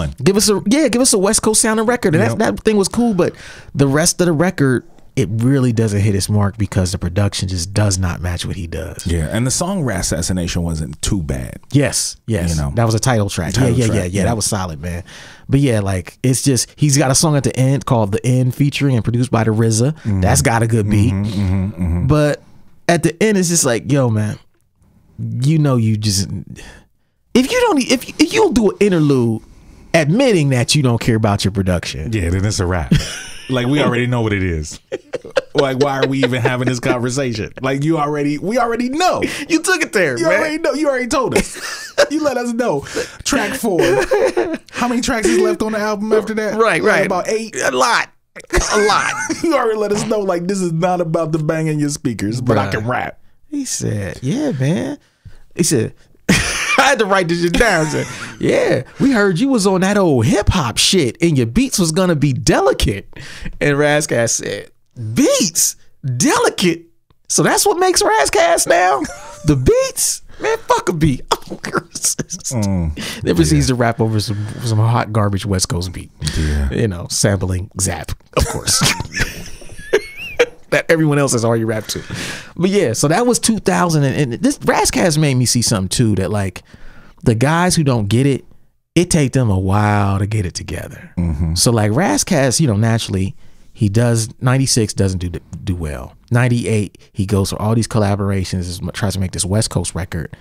a West Coast sounding record." And that thing was cool, but the rest of the record it really doesn't hit its mark because the production just does not match what he does. Yeah, and the song Ras Assassination wasn't too bad. Yes, you know, that was a title track. Yeah, that was solid, man. But yeah, like, it's just, he's got a song at the end called The End, featuring and produced by the RZA. That's got a good beat. But at the end, it's just like, yo, man, you know, you just, if you don't do an interlude admitting that you don't care about your production, yeah, then it's a wrap. Like, we already know what it is. Like, why are we even having this conversation? Like, we already know. You took it there, you man. Already know. You already told us. You let us know. Track 4. How many tracks is left on the album after that? Right. About 8. A lot. You already let us know, like, this is not about the banging your speakers, but I can rap. He said, yeah, man. He said, I had to write this shit down. Said, yeah, we heard you was on that old hip hop shit and your beats was gonna be delicate. And Ras Kass said, beats? Delicate? So that's what makes Ras Kass now? The beats? Man, fuck a beat. Then proceeds to rap over some hot garbage West Coast beat. Yeah. You know, sampling Zap, of course. That everyone else has already rapped to. But yeah, so that was 2000, and this Ras Kass made me see something too, that like the guys who don't get it, it take them a while to get it together. So like Ras Kass, you know, naturally he does 96 doesn't do well. 98 he goes for all these collaborations, tries to make this West Coast record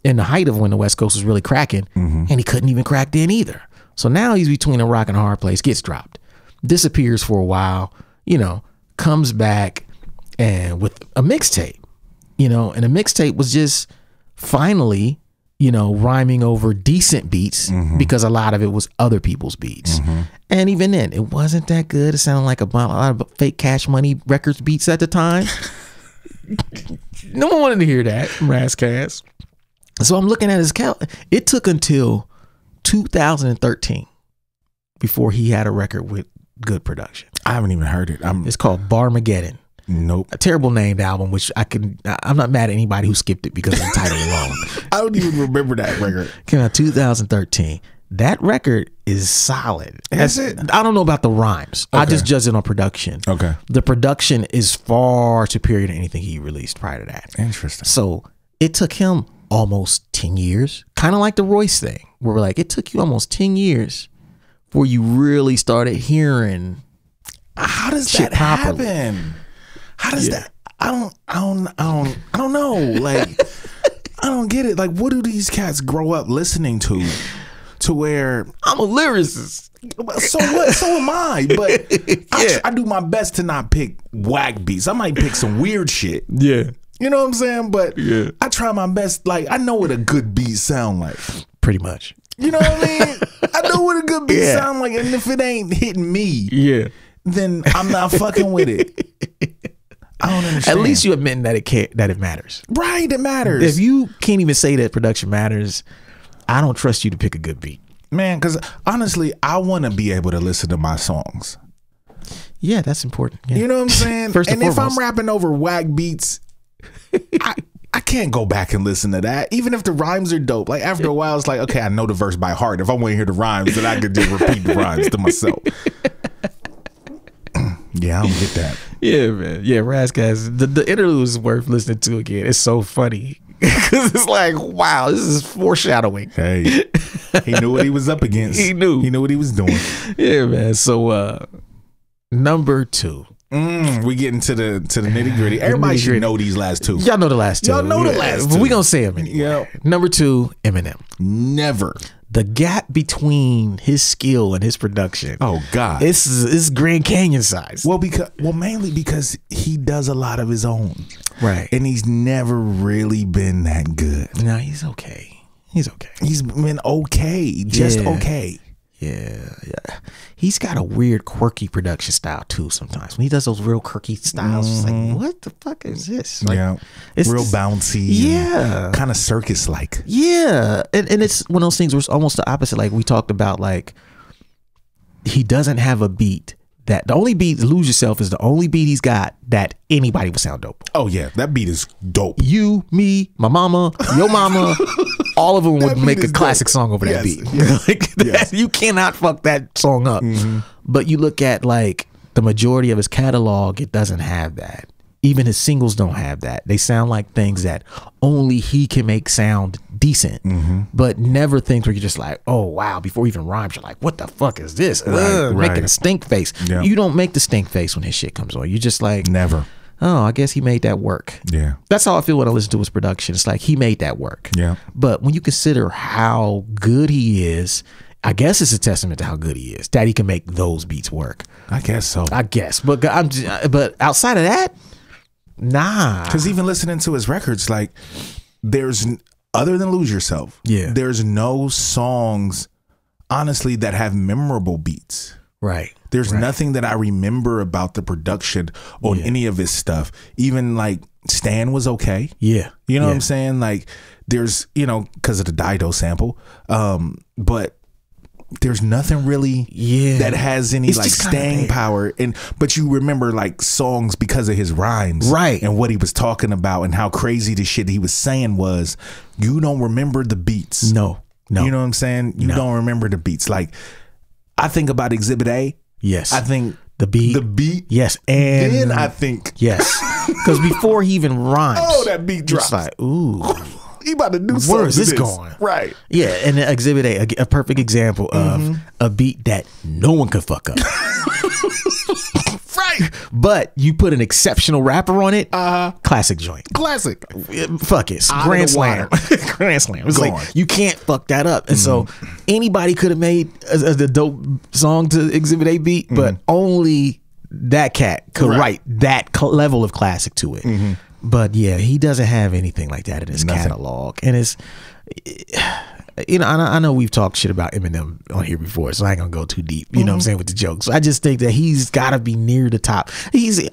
in the height of when the West Coast was really cracking, and he couldn't even crack then either. So now he's between a rock and a hard place, gets dropped, disappears for a while, you know, comes back and with a mixtape, you know, and a mixtape was just finally, you know, rhyming over decent beats because a lot of it was other people's beats. And even then, it wasn't that good. It sounded like a lot of fake Cash Money Records beats at the time. No one wanted to hear that from Ras Kass. So I'm looking at his it took until 2013 before he had a record with good production. I haven't even heard it. It's called Barmageddon. Nope. A terrible named album, which I'm not mad at anybody who skipped it because of the title alone. I don't even remember that record. Came out 2013. That record is solid. Is it? I don't know about the rhymes. Okay. I just judge it on production. Okay. The production is far superior to anything he released prior to that. Interesting. So it took him almost 10 years, kind of like the Royce thing, where we're like, it took you almost 10 years before you really started hearing. How does that happen? How does that? I don't know. Like, I don't get it. Like, what do these cats grow up listening to where I'm a lyricist? So what? So am I. But I do my best to not pick whack beats. I might pick some weird shit. Yeah. You know what I'm saying? But I try my best. Like, I know what a good beat sound like. Pretty much. You know what I mean? I know what a good beat sound like. And if it ain't hitting me, then I'm not fucking with it. I don't understand. At least you admitting that it matters. Right, it matters. If you can't even say that production matters, I don't trust you to pick a good beat. Man, because honestly, I want to be able to listen to my songs. Yeah, that's important. Yeah. You know what I'm saying? First and if foremost. I'm rapping over whack beats, I can't go back and listen to that. Even if the rhymes are dope. Like, after a while, it's like, okay, I know the verse by heart. If I want to hear the rhymes, then I could just repeat the rhymes to myself. Yeah, I don't get that. Yeah, man. Yeah, Ras Kass. The interlude is worth listening to again. It's so funny. Because it's like, wow, this is foreshadowing. Hey, he knew what he was up against. He knew what he was doing. Yeah, man. So, number 2. We get into the nitty gritty. Everybody should know these last 2. Y'all know the last 2. Y'all know the last 2. But we gonna say them anyway. Yeah. Number 2, Eminem. Never. The gap between his skill and his production. Oh God, it's Grand Canyon size. Well, mainly because he does a lot of his own, right? And he's never really been that good. No, he's okay. He's okay. He's been okay, just okay. Yeah. He's got a weird, quirky production style too. Sometimes when he does those real quirky styles, it's like, what the fuck is this? Like, it's real bouncy. Yeah, kind of circus like. Yeah, and it's one of those things where it's almost the opposite. Like we talked about, like he doesn't have a beat. That the only beat, Lose Yourself, is the only beat he's got that anybody would sound dope. Oh yeah, that beat is dope. You, me, my mama, your mama, all of them would make a classic song over that beat. Yes. Like you cannot fuck that song up. But you look at like the majority of his catalog, it doesn't have that. Even his singles don't have that. They sound like things that only he can make sound decent, but never things where you're just like, oh wow, before he even rhymes, you're like, what the fuck is this? Making a stink face. Yeah. You don't make the stink face when his shit comes on. You just like, never. Oh, I guess he made that work. Yeah. That's how I feel when I listen to his production. It's like he made that work. Yeah. But when you consider how good he is, I guess it's a testament to how good he is that he can make those beats work. I guess so. I guess. But but outside of that, nah. Because even listening to his records, like, there's, other than Lose Yourself, there's no songs, honestly, that have memorable beats. Right. There's nothing that I remember about the production on any of his stuff. Even like Stan was okay. Yeah. You know what I'm saying? Like, there's, you know, because of the Dido sample. But there's nothing really that has any like staying power. But you remember like songs because of his rhymes. Right. And what he was talking about and how crazy the shit he was saying was. You don't remember the beats. No. You know what I'm saying? You don't remember the beats. Like, I think about Exhibit A. Yes. I think the beat. Yes. And then I think. Yes. Because before he even rhymes. Oh, that beat drops. It's like, ooh. He about to do something. Where is this going? Right. Yeah. And Exhibit A, a perfect example of a beat that no one could fuck up. Right. But you put an exceptional rapper on it. Classic joint. Classic. Fuck it. Grand Slam. Grand Slam. It's like, you can't fuck that up. And so anybody could have made a dope song to Exhibit A beat, but only that cat could write that level of classic to it. But yeah, he doesn't have anything like that in his catalog. And it's, you know, I know we've talked shit about Eminem on here before, so I ain't gonna go too deep, you know what I'm saying, with the jokes. I just think that he's gotta be near the top. He's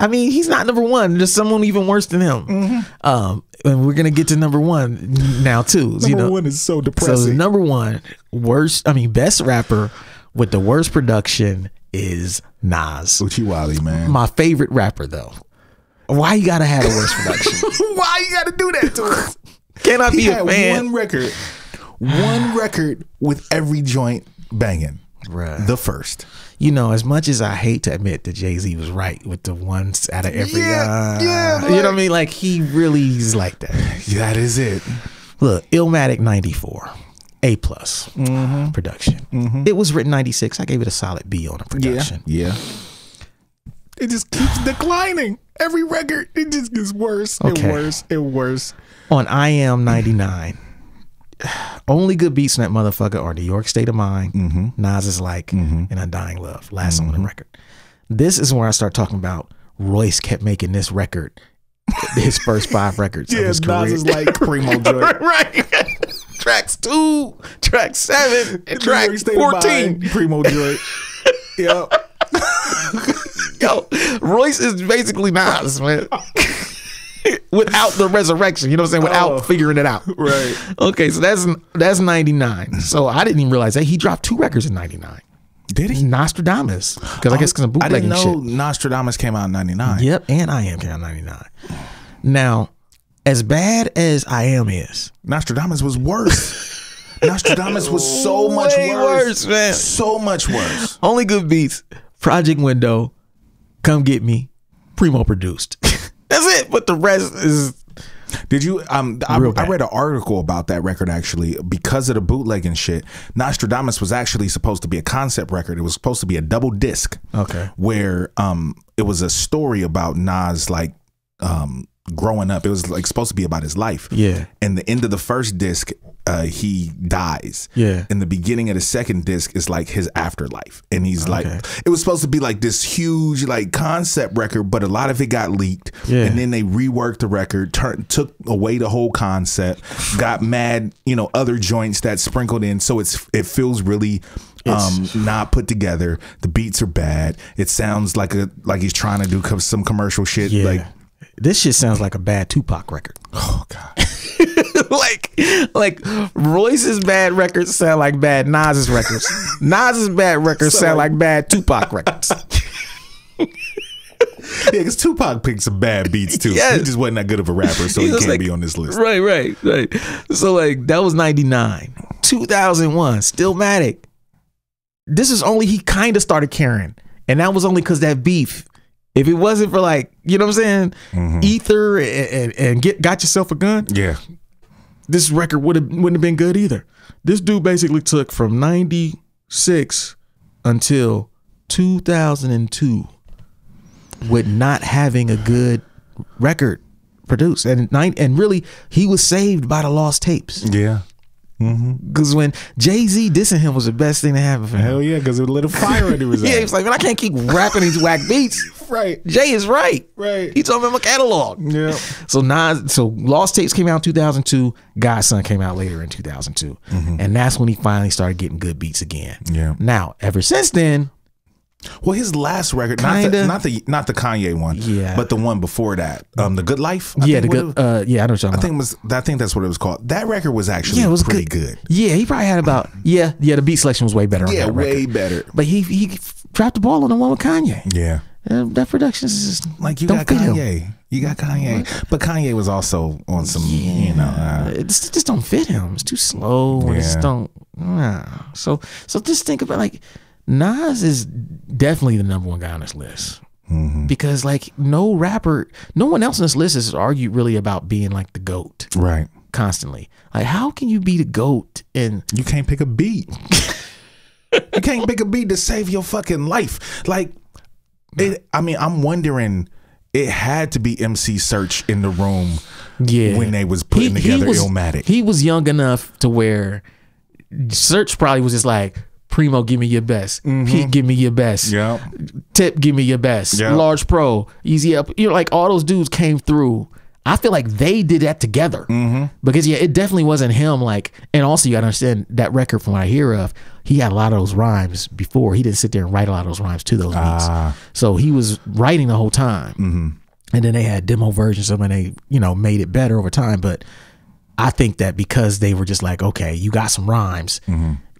not number one. There's someone even worse than him. And we're gonna get to number one now too. Number one is so depressing. So the number one best rapper with the worst production is Nas. Uchiwali, man. My favorite rapper though. Why you gotta have a worse production? Why you gotta do that to us? Can I be a fan? One record with every joint banging. Right. The first. You know, as much as I hate to admit that Jay-Z was right with the ones out of every you know what I mean? Like, he really is like that. That is it. Look, Illmatic 94. A+ production. It was written 96. I gave it a solid B on the production. Yeah. It just keeps declining. Every record, it just gets worse and worse and worse. On I Am 99. Only good beats in that motherfucker are New York State of Mind, Nas is Like, and Undying Love. Last song on the record. This is where I start talking about Royce kept making this record, his first 5 records of his career. Nas is Like, Primo joint. Right. Tracks 2, track 7, and track 14. Primo joint. Yep. Yo, Royce is basically Nas, man. Without the resurrection, you know what I'm saying? Without figuring it out. Right. Okay, so that's 99. So I didn't even realize that he dropped 2 records in 99. Did he? Nostradamus. Because I guess because of bootlegging shit. I didn't know Nostradamus came out in 99. Yep, and I Am came out in 99. Now, as bad as I Am is, Nostradamus was worse. Nostradamus was so much worse, man. So much worse. Only good beats. Project Window, Come Get Me, Primo produced. That's it. But the rest is. Did you? I read an article about that record actually because of the bootlegging shit. Nostradamus was actually supposed to be a concept record. It was supposed to be a double disc. Okay. Where it was a story about Nas like growing up. It was like supposed to be about his life. Yeah. And the end of the first disc, he dies. Yeah. And the beginning of the second disc is like his afterlife. And he's like, it was supposed to be like this huge like concept record, but a lot of it got leaked. Yeah. And then they reworked the record, took away the whole concept, got mad, you know, other joints that sprinkled in. So it feels really not put together. The beats are bad. It sounds like he's trying to do some commercial shit. Yeah. Like, this shit sounds like a bad Tupac record. Oh God. like Royce's bad records sound like bad Nas's records. Nas's bad records sound like bad Tupac records. Yeah, because Tupac picked some bad beats too. Yes. He just wasn't that good of a rapper, so he can't be on this list. Right. So like that was 99. 2001, Stillmatic. This is only he kind of started caring. And that was only because that beef. If it wasn't for like, you know what I'm saying, ether and got yourself a gun. Yeah. This record wouldn't have been good either. This dude basically took from 96 until 2002 with not having a good record produced. And really, he was saved by the lost tapes. Yeah. Because when Jay-Z dissing him was the best thing to happen for him. Hell yeah, because it lit a fire under his Yeah, ass. he was like, man, I can't keep rapping these whack beats. Right. Jay is right. Right. He told me my catalog. Yeah. So Lost Tapes came out in 2002. Godson came out later in 2002. And that's when he finally started getting good beats again. Yeah. Now, ever since then, well, his last record, not the Kanye one, but the one before that, The Good Life. I know what you're talking about. I think that's what it was called. That record was actually pretty good. Yeah, he probably had about the beat selection was way better. On that way record. better. But he dropped the ball on the one with Kanye. Yeah, that production is just like you got Kanye. You got Kanye, but Kanye was also on some. It just don't fit him. It's too slow. Yeah. It just don't. So just think about like. Nas is definitely the number one guy on this list because like no one else on this list has argued really about being like the GOAT, right? Constantly, like how can you be the GOAT and you can't pick a beat? You can't pick a beat to save your fucking life. Like, I'm wondering. It had to be MC Search in the room, when they was putting together Illmatic. He was young enough to where Search probably was just like. Primo, give me your best. Pete, give me your best. Yeah. Tip, give me your best. Yep. Large Pro, Easy Up. Like all those dudes came through. I feel like they did that together because it definitely wasn't him. Like, and also you gotta understand that record from what I hear of, he had a lot of those rhymes before. He didn't sit there and write a lot of those rhymes to those beats. So he was writing the whole time, and then they had demo versions of them, and they made it better over time. But I think that because they were just like, okay, you got some rhymes.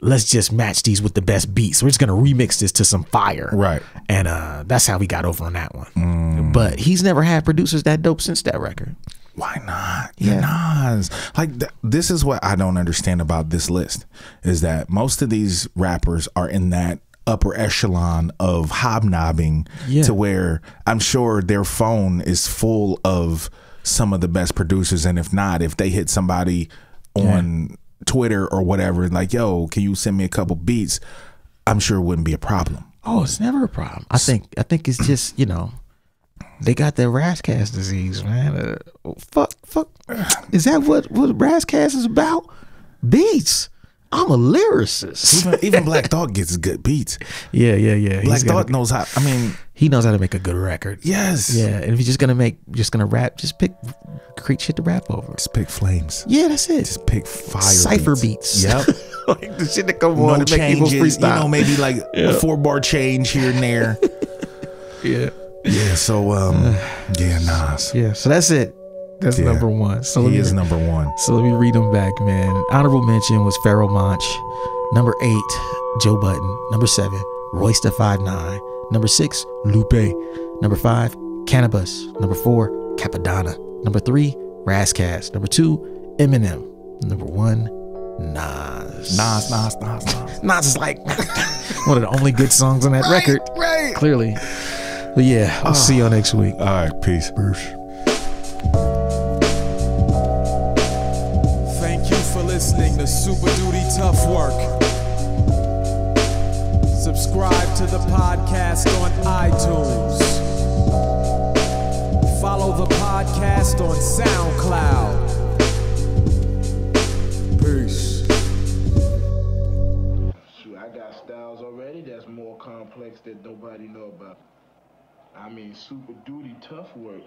Let's just match these with the best beats. We're just gonna remix this to some fire, right? And that's how we got over on that one. But he's never had producers that dope since that record. Why not? Nas. Like this is what I don't understand about this list is that most of these rappers are in that upper echelon of hobnobbing to where I'm sure their phone is full of some of the best producers, and if not, if they hit somebody on Twitter or whatever, like, yo, can you send me a couple beats? I'm sure it wouldn't be a problem. Oh, it's never a problem. I think it's just they got that Ras Kass disease, man. Fuck. Is that what Ras Kass is about? Beats. I'm a lyricist. Even Black Thought gets good beats. Yeah. Black Thought knows how. I mean, he knows how to make a good record. Yes. Yeah, and if you're just gonna rap, just create shit to rap over. Just pick flames. Yeah, that's it. Just pick fire cypher beats. Yep. Like the shit that come on to make people freestyle. Maybe like a 4-bar change here and there. Yeah. So Nas. Yeah. So that's it. That's number one. So he is number one. So let me read them back, man. Honorable mention was Pharoahe Monch. Number 8, Joe Budden. Number 7, Royce da 5'9". Number 6, Lupe. Number 5, Canibus. Number 4, Cappadonna. Number 3, Ras Kass. Number 2, Eminem. Number 1, Nas. Nas is like one of the only good songs on that record. Right. Clearly. But yeah, I'll see y'all next week. All right, peace. Thank you for listening to Super Duty Tough Work. Subscribe to the podcast on iTunes. Follow the podcast on SoundCloud. Peace. Shoot, I got styles already that's more complex that nobody know about. I mean, Super Duty Tough Work.